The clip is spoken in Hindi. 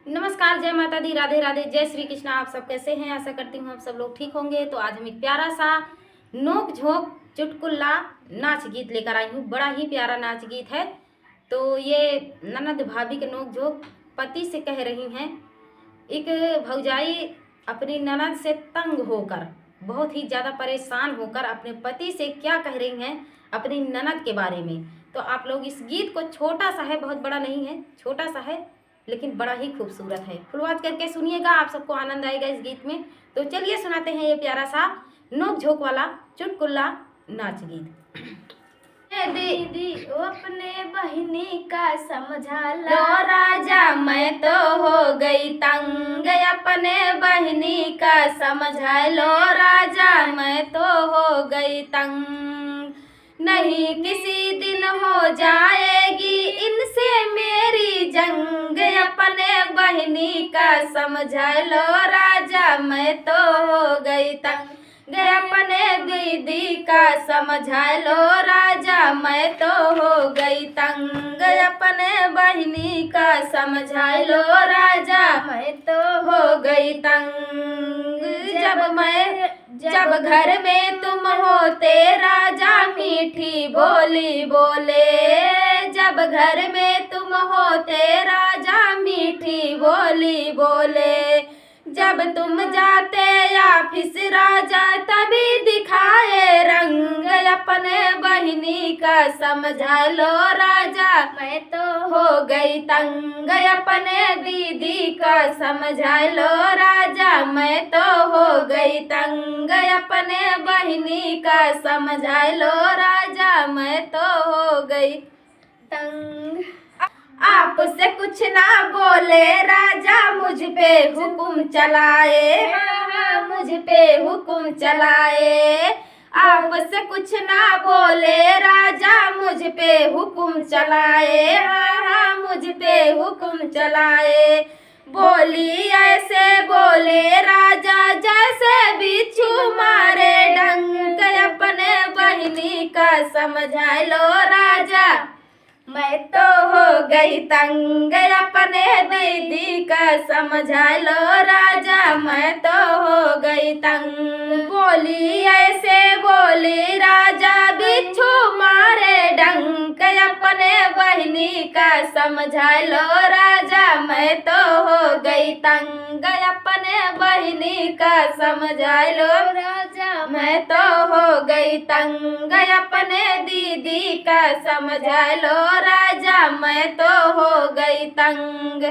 नमस्कार, जय माता दी, राधे राधे, जय श्री कृष्णा। आप सब कैसे हैं? आशा करती हूँ आप सब लोग ठीक होंगे। तो आज हम एक प्यारा सा नोक झोंक चुटकुला नाच गीत लेकर आई हूँ। बड़ा ही प्यारा नाच गीत है। तो ये ननद भाभी के नोक झोंक पति से कह रही हैं। एक भौजाई अपनी ननद से तंग होकर, बहुत ही ज़्यादा परेशान होकर अपने पति से क्या कह रही हैं अपनी ननद के बारे में। तो आप लोग इस गीत को, छोटा सा है, बहुत बड़ा नहीं है, छोटा सा है लेकिन बड़ा ही खूबसूरत है, फुल आवाज करके सुनिएगा, आप सबको आनंद आएगा इस गीत में। तो चलिए सुनाते हैं ये प्यारा सा नोक झोंक वाला चुटकुला नाच गीत। दीदी वो अपने बहिनी का समझा लो राजा, मैं तो हो गई तंग, अपने बहिनी का समझा लो राजा, मैं तो हो गई तंग। नहीं किसी दिन हो जाएगी इनसे मेरी जंग, अपने बहिनी का समझा लो राजा, मैं तो हो गई तंग। अपने दीदी का समझा लो राजा, मैं तो हो गई तंग, अपने बहिनी का समझा लो राजा, मैं तो हो गई तंग। जब घर में तुम होते राजा, मीठी बोली बोले, जब घर में तुम होते राजा, मीठी बोली बोले, जब तुम जाते ऑफिस राजा, तभी दिखाए रंग, अपने बहिनी का समझा लो राजा, मैं तो हो गई तंग, अपने दीदी का समझा लो राजा, मैं तो हो गई तंग, अपने बहिनी का समझा लो राजा, मैं तो हो गई तंग। आपसे कुछ ना बोले राजा, मुझ पे हुक्म चलाए, मुझ पे हुक्म चलाए। आपसे कुछ ना बोले राजा, मुझ पे हुक्म चलाए, मुझ पे हुक्म चलाए। बोली ऐसे बोले राजा, जैसे बिच्छू मारे डंक, अपने बहिनी का समझा लो राजा, मैं तो हो गई तंग, अपने दीदी का समझा लो राजा, मैं तो हो गई तंग। बोली ऐसे बोली राजा, बिच्छू मारे डंक, अपने बहिनी का समझा लो राजा, मैं तो हो गई तंग, अपने बहिनी का समझा लो राजा, मैं तो हो गई तंग, अपने दीदी का समझा लो राजा, मैं तो हो गई तंग।